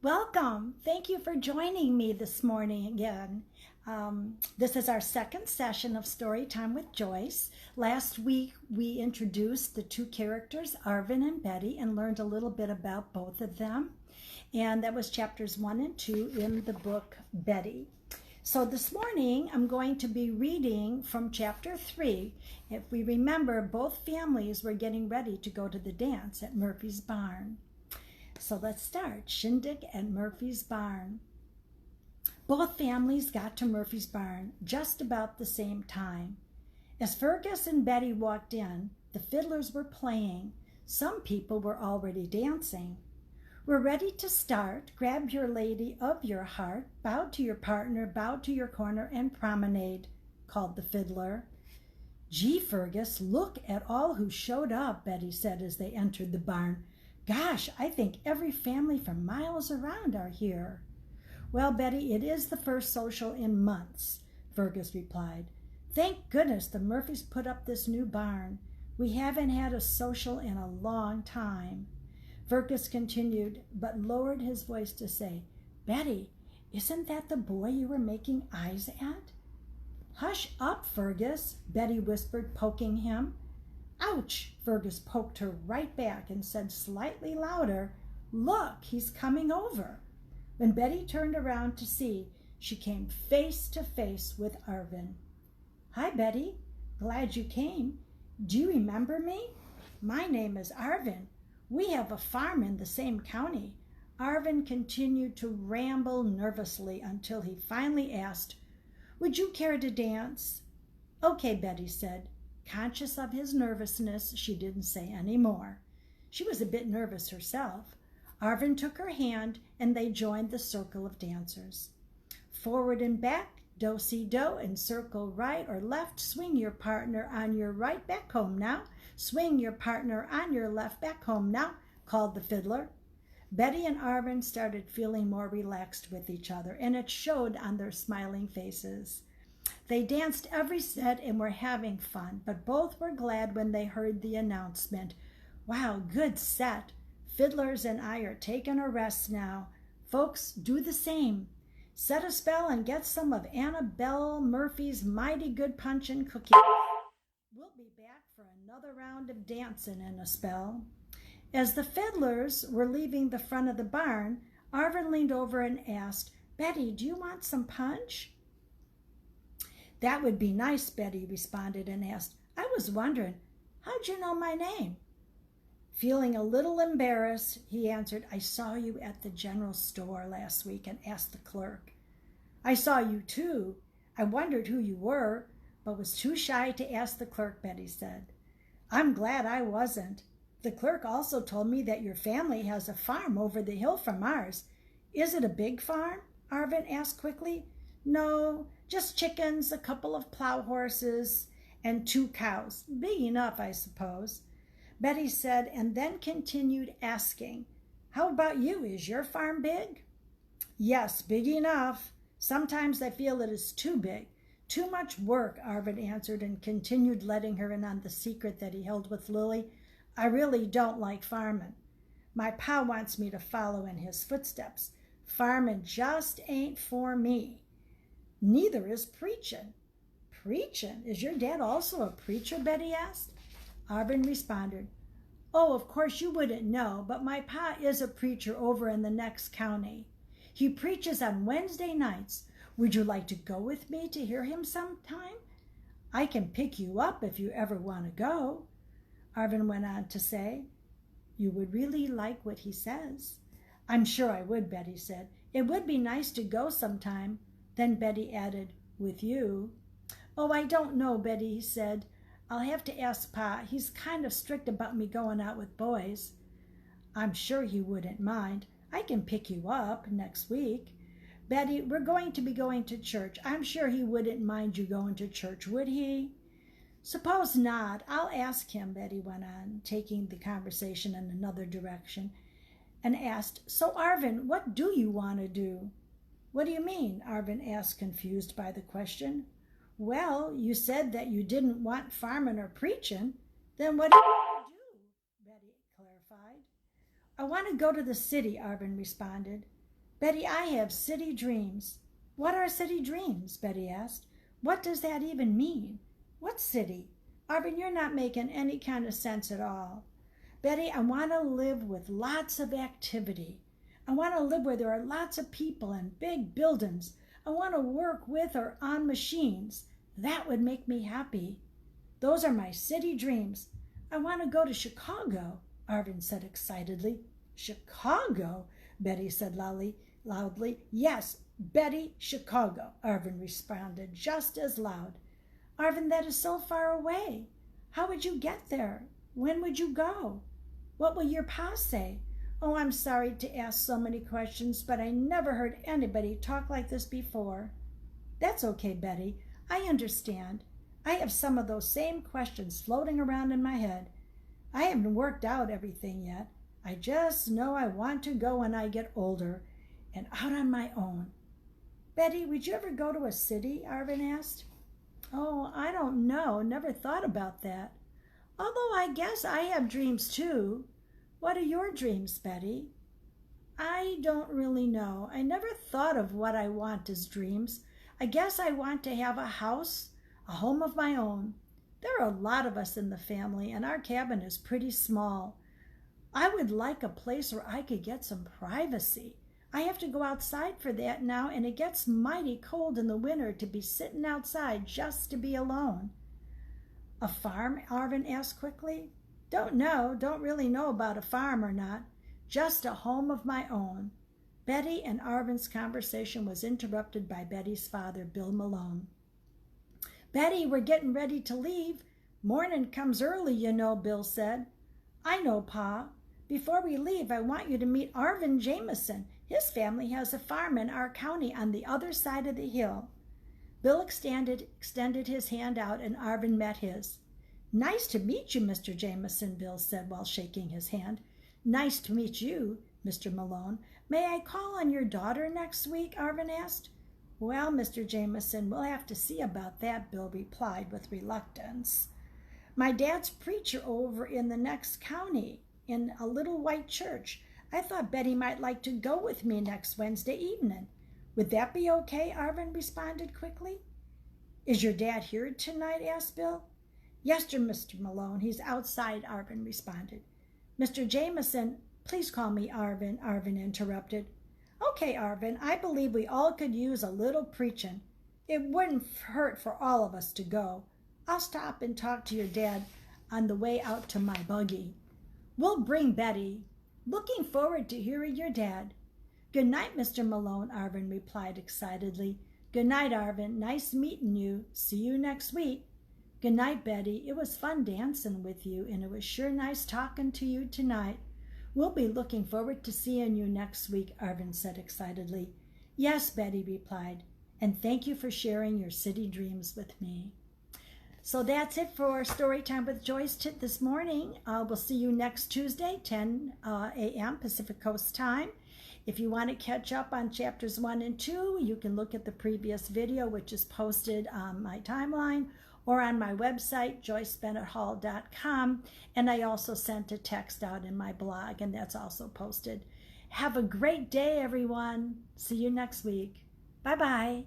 Welcome. Thank you for joining me this morning again. This is our second session of Story Time with Joyce. Last week we introduced the two characters, Arvin and Betty, and learned a little bit about both of them. And that was chapters 1 and 2 in the book Betty. So this morning I'm going to be reading from chapter 3. If we remember, both families were getting ready to go to the dance at Murphy's barn. So let's start. Shindig and Murphy's barn. Both families got to Murphy's barn just about the same time. As Fergus and Betty walked in, the fiddlers were playing. Some people were already dancing. We're ready to start. Grab your lady of your heart, bow to your partner, bow to your corner, and promenade, called the fiddler. Gee, Fergus, look at all who showed up, Betty said as they entered the barn. Gosh, I think every family from miles around are here. Well, Betty, it is the first social in months, Fergus replied. Thank goodness the Murphys put up this new barn. We haven't had a social in a long time. Fergus continued, but lowered his voice to say, Betty, isn't that the boy you were making eyes at? Hush up, Fergus, Betty whispered, poking him. Ouch! Fergus poked her right back and said slightly louder, Look, he's coming over. When Betty turned around to see, she came face to face with Arvin. Hi, Betty. Glad you came. Do you remember me? My name is Arvin. We have a farm in the same county. Arvin continued to ramble nervously until he finally asked, Would you care to dance? Okay, Betty said. Conscious of his nervousness, she didn't say any more. She was a bit nervous herself. Arvin took her hand, and they joined the circle of dancers. Forward and back, do-si-do, and circle right or left. Swing your partner on your right, back home now. Swing your partner on your left, back home now, called the fiddler. Betty and Arvin started feeling more relaxed with each other, and it showed on their smiling faces. They danced every set and were having fun, but both were glad when they heard the announcement. Wow, good set. Fiddlers and I are taking a rest now. Folks, do the same. Set a spell and get some of Annabelle Murphy's mighty good punch and cookies. We'll be back for another round of dancing in a spell. As the fiddlers were leaving the front of the barn, Arvin leaned over and asked, Betty, do you want some punch? That would be nice, Betty responded and asked, I was wondering, how'd you know my name? Feeling a little embarrassed, he answered, I saw you at the general store last week and asked the clerk. I saw you too. I wondered who you were, but was too shy to ask the clerk, Betty said. I'm glad I wasn't. The clerk also told me that your family has a farm over the hill from ours. Is it a big farm? Arvin asked quickly. No, just chickens, a couple of plow horses, and 2 cows. Big enough, I suppose. Betty said, and then continued asking, How about you? Is your farm big? Yes, big enough. Sometimes I feel it is too big. Too much work, Arvin answered, and continued letting her in on the secret that he held with Lily. I really don't like farming. My pa wants me to follow in his footsteps. Farming just ain't for me. Neither is preaching. Preaching? Is your dad also a preacher? Betty asked. Arvin responded, Oh, of course you wouldn't know, but my pa is a preacher over in the next county. He preaches on Wednesday nights. Would you like to go with me to hear him sometime? I can pick you up if you ever want to go. Arvin went on to say, You would really like what he says. I'm sure I would, Betty said. It would be nice to go sometime. Then Betty added, With you. Oh, I don't know, Betty said. I'll have to ask Pa. He's kind of strict about me going out with boys. I'm sure he wouldn't mind. I can pick you up next week. Betty, we're going to be going to church. I'm sure he wouldn't mind you going to church, would he? Suppose not. I'll ask him, Betty went on, taking the conversation in another direction, and asked, So, Arvin, what do you want to do? What do you mean? Arvin asked, confused by the question. Well, you said that you didn't want farming or preaching. Then what do you want to do? Betty clarified. I want to go to the city, Arvin responded. Betty, I have city dreams. What are city dreams? Betty asked. What does that even mean? What city? Arvin, you're not making any kind of sense at all. Betty, I want to live with lots of activity. I want to live where there are lots of people and big buildings. I want to work with or on machines. That would make me happy. Those are my city dreams. I want to go to Chicago, Arvin said excitedly. Chicago? Betty said loudly. Yes, Betty, Chicago, Arvin responded just as loud. Arvin, that is so far away. How would you get there? When would you go? What will your pa say? Oh, I'm sorry to ask so many questions, but I never heard anybody talk like this before. That's okay, Betty. I understand. I have some of those same questions floating around in my head. I haven't worked out everything yet. I just know I want to go when I get older and out on my own. Betty, would you ever go to a city? Arvin asked. Oh, I don't know. Never thought about that. Although I guess I have dreams too. What are your dreams, Betty? I don't really know. I never thought of what I want as dreams. I guess I want to have a house, a home of my own. There are a lot of us in the family, and our cabin is pretty small. I would like a place where I could get some privacy. I have to go outside for that now, and it gets mighty cold in the winter to be sitting outside just to be alone. A farm? Arvin asked quickly. Don't really know about a farm or not. Just a home of my own. Betty and Arvin's conversation was interrupted by Betty's father, Bill Malone. Betty, we're getting ready to leave. Morning comes early, you know, Bill said. I know, Pa. Before we leave, I want you to meet Arvin Jameson. His family has a farm in our county on the other side of the hill. Bill extended his hand out, and Arvin met his. Nice to meet you, Mr. Jameson, Bill said while shaking his hand. Nice to meet you, Mr. Malone. May I call on your daughter next week? Arvin asked. Well, Mr. Jameson, we'll have to see about that, Bill replied with reluctance. My dad's preacher over in the next county in a little white church. I thought Betty might like to go with me next Wednesday evening. Would that be okay? Arvin responded quickly. Is your dad here tonight? Asked Bill. Yes, Mr. Malone. He's outside, Arvin responded. Mr. Jameson, please call me Arvin, Arvin interrupted. Okay, Arvin, I believe we all could use a little preaching. It wouldn't hurt for all of us to go. I'll stop and talk to your dad on the way out to my buggy. We'll bring Betty. Looking forward to hearing your dad. Good night, Mr. Malone, Arvin replied excitedly. Good night, Arvin. Nice meeting you. See you next week. Good night, Betty. It was fun dancing with you, and it was sure nice talking to you tonight. We'll be looking forward to seeing you next week, Arvin said excitedly. Yes, Betty replied, and thank you for sharing your city dreams with me. So that's it for Storytime with Joyce this morning. We'll see you next Tuesday, 10 a.m. Pacific Coast time. If you want to catch up on chapters 1 and 2, you can look at the previous video, which is posted on my timeline or on my website, joycebennett-hall.com. And I also sent a text out in my blog, and that's also posted. Have a great day, everyone. See you next week. Bye-bye.